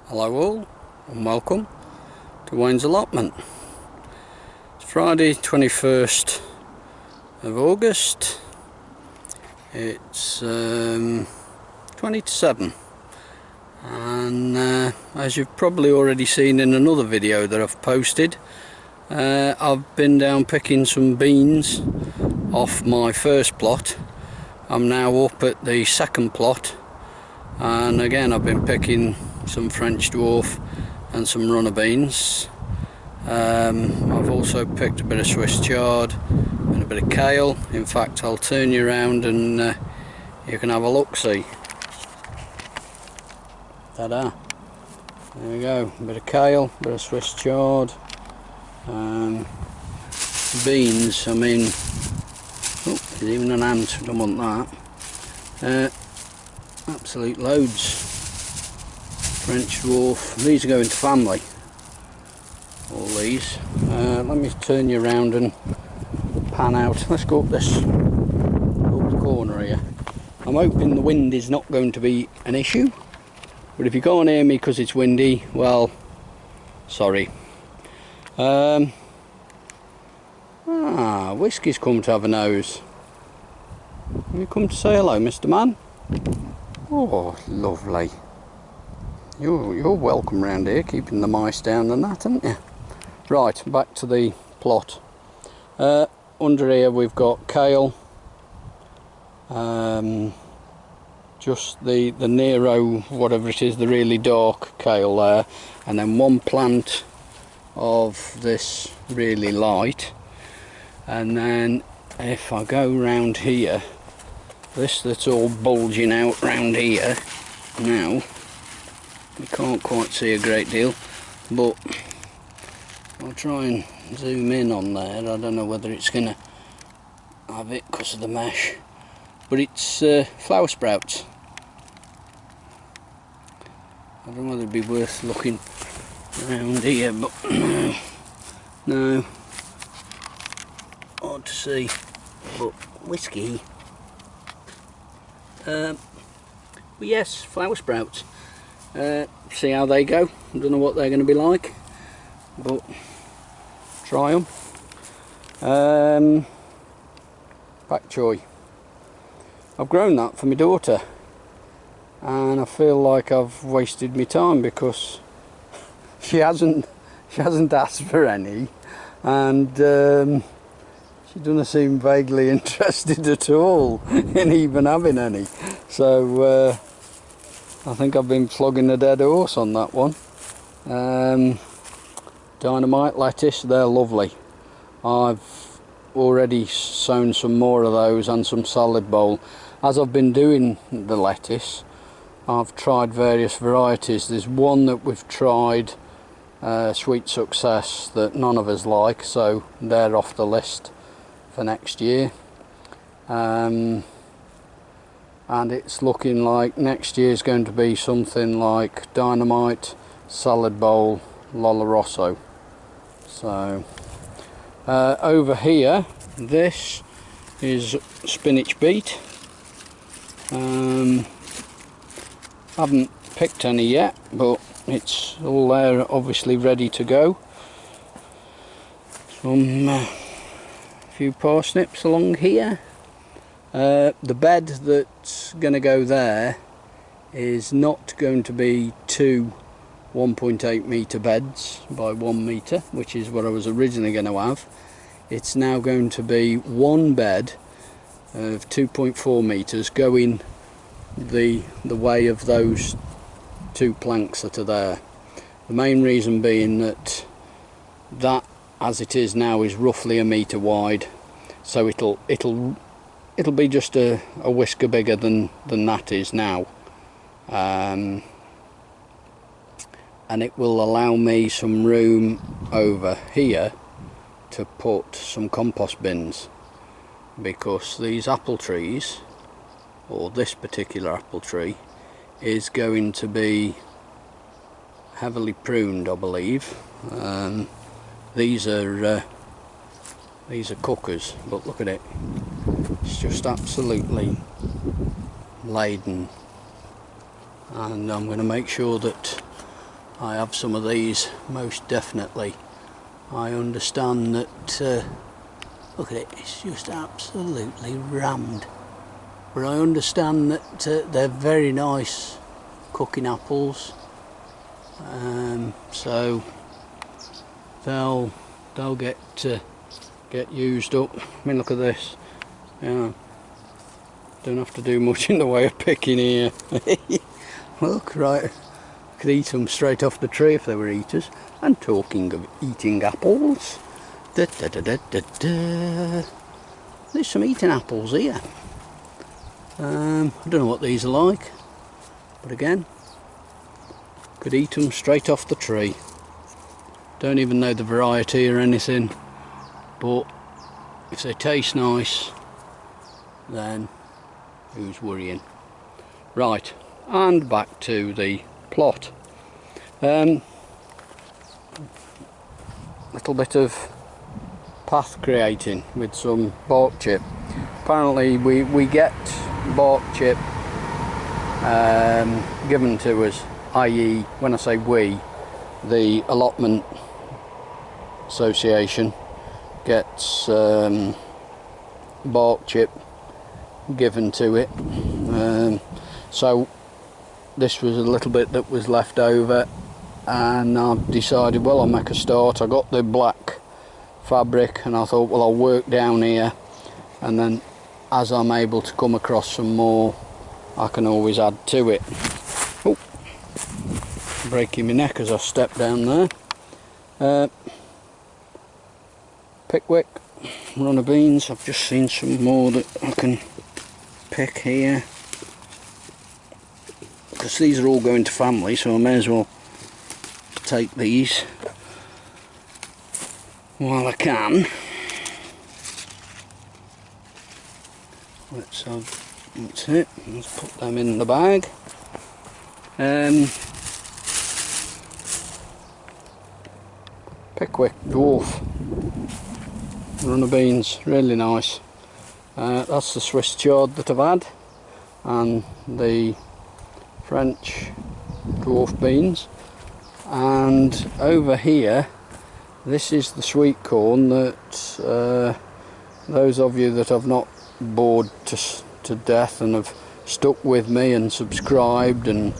Hello all and welcome to Wayne's Allotment. It's Friday 21st of August. It's 20 to 7 and as you've probably already seen in another video that I've posted, I've been down picking some beans off my first plot. I'm now up at the second plot, and again I've been picking some French dwarf and some runner beans. I've also picked a bit of Swiss chard and a bit of kale. In fact, I'll turn you around and you can have a look-see. Ta-da! There we go, a bit of kale, a bit of Swiss chard. Beans, I mean, oh, there's even an ant, I don't want that. Absolute loads. French dwarf, these are going to family, all these. Let me turn you around and pan out. Let's go up the corner here. I'm hoping the wind is not going to be an issue, but if you can't hear me because it's windy, well, sorry. Whiskey's come to have a nose. Have you come to say hello, Mr. Man? Oh, lovely. You're welcome round here, keeping the mice down and that, haven't you? Right, back to the plot. Under here we've got kale, just the Nero, whatever it is, the really dark kale there, and then one plant of this really light. And then if I go round here, this that's all bulging out round here now, you can't quite see a great deal, but I'll try and zoom in on there. I don't know whether it's going to have it because of the mesh, but it's flower sprouts. I don't know whether it'd be worth looking around here, but no, hard to see. But whiskey, but yes, flower sprouts. See how they go. I don't know what they're going to be like, but try them. Pak choy. I've grown that for my daughter, and I feel like I've wasted my time because she hasn't asked for any, and she doesn't seem vaguely interested at all in even having any. So I think I've been flogging a dead horse on that one. Dynamite lettuce, they're lovely. I've already sown some more of those and some salad bowl. As I've been doing the lettuce, I've tried various varieties. There's one that we've tried, Sweet Success, that none of us like, so they're off the list for next year. And it's looking like next year's going to be something like Dynamite, Salad Bowl, Lola Rosso. So over here, this is spinach beet. Haven't picked any yet, but it's all there, obviously ready to go. Some few parsnips along here. The bed that's going to go there is not going to be two 1.8 metre beds by 1 metre, which is what I was originally going to have. It's now going to be one bed of 2.4 metres going the way of those two planks that are there. The main reason being that as it is now is roughly 1 metre wide, so it'll be just a whisker bigger than that is now, and it will allow me some room over here to put some compost bins, because these apple trees, or this particular apple tree, is going to be heavily pruned, I believe. These are cookers, but look at it. It's just absolutely laden, and I'm going to make sure that I have some of these, most definitely. I understand that, look at it, it's just absolutely rammed. But I understand that they're very nice cooking apples, so they'll get used up. I mean, look at this. Yeah, don't have to do much in the way of picking here. Look, right, could eat them straight off the tree if they were eaters. And talking of eating apples, there's some eating apples here. I don't know what these are like, but again, could eat them straight off the tree. Don't even know the variety or anything, but if they taste nice, then who's worrying? Right, and back to the plot. Little bit of path creating with some bark chip. Apparently we get bark chip given to us, i.e. when I say we, the Allotment Association gets bark chip given to it, so this was a little bit that was left over, and I decided, well, I'll make a start. I got the black fabric and I thought, well, I'll work down here, and then as I'm able to come across some more, I can always add to it. Oh, breaking my neck as I step down there. Pickwick, runner beans. I've just seen some more that I can pick here, because these are all going to family, so I may as well take these while I can. That's it, let's put them in the bag. Pickwick dwarf runner beans, really nice. That's the Swiss chard that I've had, and the French dwarf beans. And over here, this is the sweet corn that those of you that have not bored to death and have stuck with me and subscribed and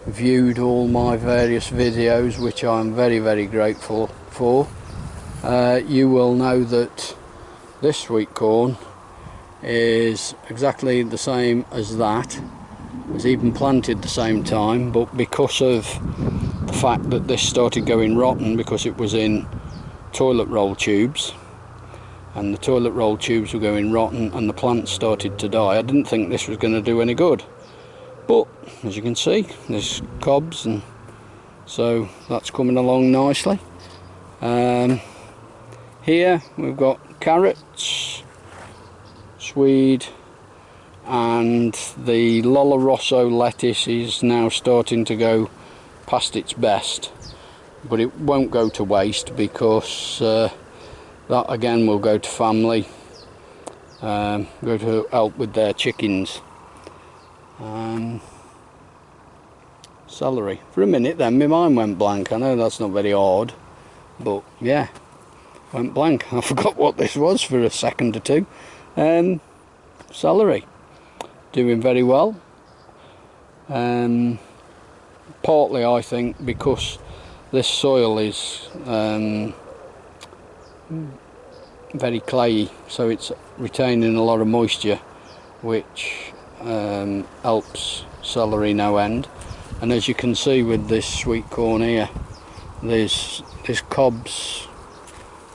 viewed all my various videos, which I'm very, very grateful for, you will know that this sweet corn is exactly the same as that. It was even planted the same time, but because of the fact that this started going rotten because it was in toilet roll tubes, and the toilet roll tubes were going rotten and the plants started to die, I didn't think this was going to do any good. But as you can see, there's cobs, and so that's coming along nicely. Here we've got carrots, swede, and the Lollo Rosso lettuce is now starting to go past its best, but it won't go to waste, because that again will go to family, go to help with their chickens. Celery. For a minute then my mind went blank. I know that's not very odd, but yeah, went blank. I forgot what this was for a second or two. Celery, doing very well. Partly I think because this soil is very clayey, so it's retaining a lot of moisture, which helps celery no end. And as you can see with this sweet corn here, there's cobs.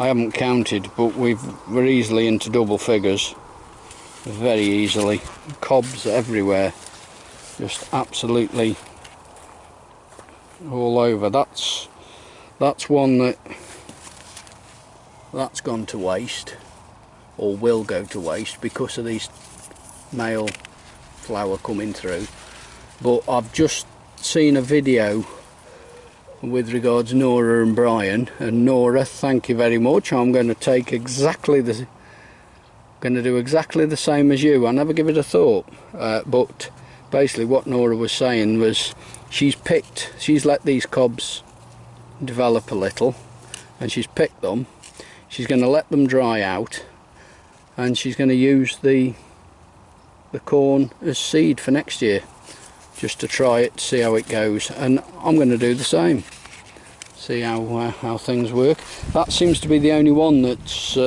I haven't counted, but we're easily into double figures, very easily. Cobs everywhere, just absolutely all over. That's one that's gone to waste, or will go to waste, because of these male flower coming through. But I've just seen a video with regards Nora and Brian, and Nora, thank you very much. I'm going to take exactly the do exactly the same as you. I never give it a thought, but basically what Nora was saying was she's let these cobs develop a little, and she's picked them. She's going to let them dry out, and she's going to use the corn as seed for next year, just to try it, see how it goes. And I'm going to do the same, see how things work. That seems to be the only one that's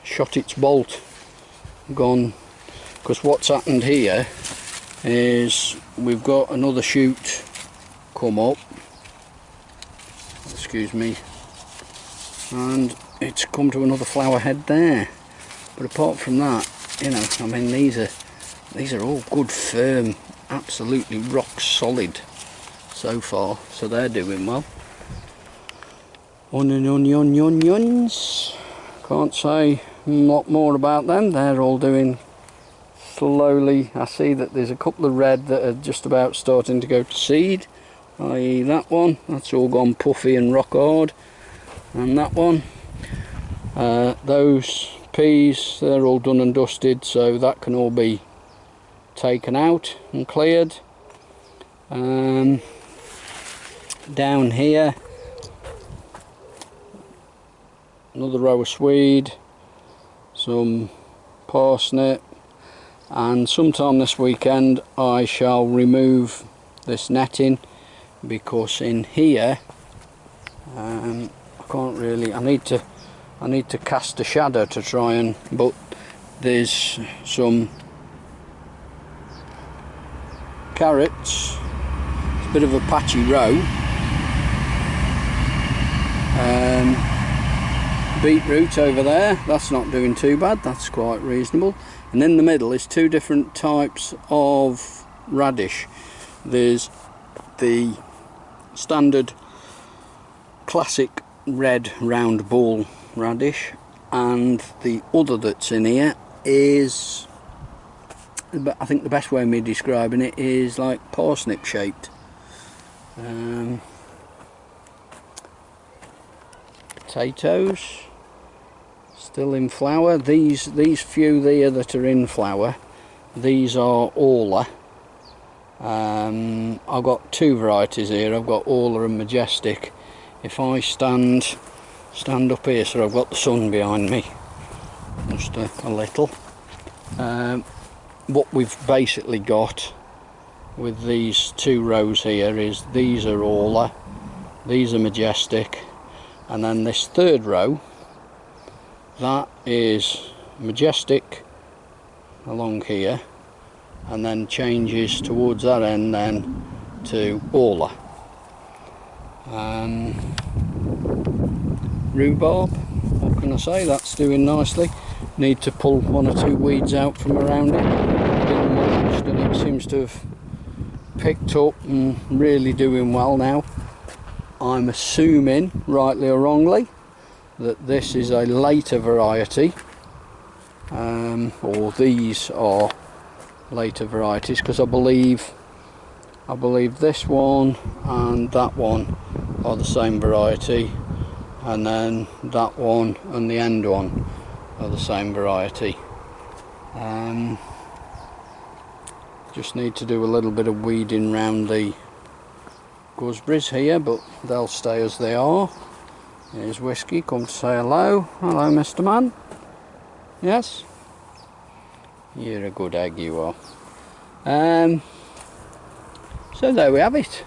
shot its bolt, gone, because what's happened here is we've got another shoot come up, excuse me, and it's come to another flower head there. But apart from that, you know, I mean, these are all good, firm, absolutely rock solid so far, so they're doing well. Onions, can't say a lot more about them. They're all doing slowly. I see that there's a couple of red that are just about starting to go to seed, i.e. that one, that's all gone puffy and rock hard, and that one. Those peas, they're all done and dusted, so that can all be taken out and cleared. Down here, another row of swede, some parsnip, and sometime this weekend I shall remove this netting, because in here I can't really, I need to cast a shadow to try and, but there's some carrots, it's a bit of a patchy row, beetroot over there, that's not doing too bad, that's quite reasonable. And in the middle is two different types of radish. There's the standard classic red round ball radish, and the other that's in here is, I think the best way of me describing it is like parsnip shaped. Potatoes still in flower. These few there that are in flower, these are Orla. I've got two varieties here. I've got Orla and Majestic. If I stand up here, so I've got the sun behind me just a little. What we've basically got with these two rows here is these are Orla, these are Majestic, and then this third row, that is Majestic along here, and then changes towards that end then to Orla. Rhubarb, what can I say, that's doing nicely. Need to pull one or two weeds out from around it. Been mulched and it seems to have picked up and really doing well now. I'm assuming, rightly or wrongly, that this is a later variety, or these are later varieties, because I believe this one and that one are the same variety, and then that one and the end one are the same variety. Just need to do a little bit of weeding round the gooseberries here, but they'll stay as they are. Here's Whiskey, come to say hello. Hello, Mr. Man. Yes? You're a good egg, you are. So there we have it.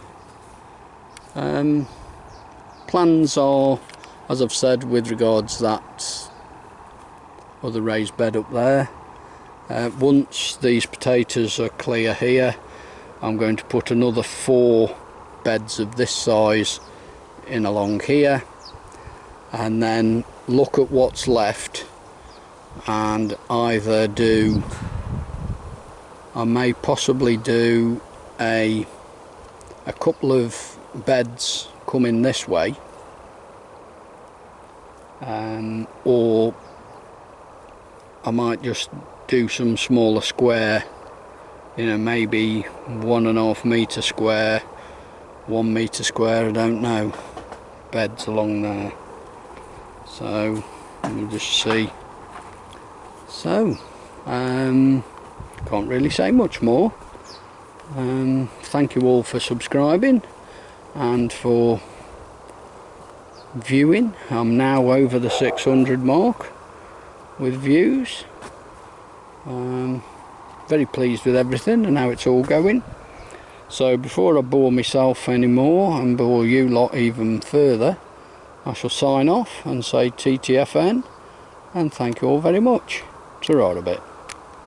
Plans are, as I've said, with regards to that other raised bed up there. Once these potatoes are clear here, I'm going to put another 4 beds of this size in along here, and then look at what's left and either do, I may possibly do a couple of beds coming this way, or I might just do some smaller square, you know, maybe 1.5 metre square, 1 metre square, I don't know, beds along there. So we'll just see. So can't really say much more. Thank you all for subscribing and for viewing. I'm now over the 600 mark with views. Very pleased with everything and how it's all going. So before I bore myself anymore and bore you lot even further, I shall sign off and say TTFN and thank you all very much. Ta-ra a bit.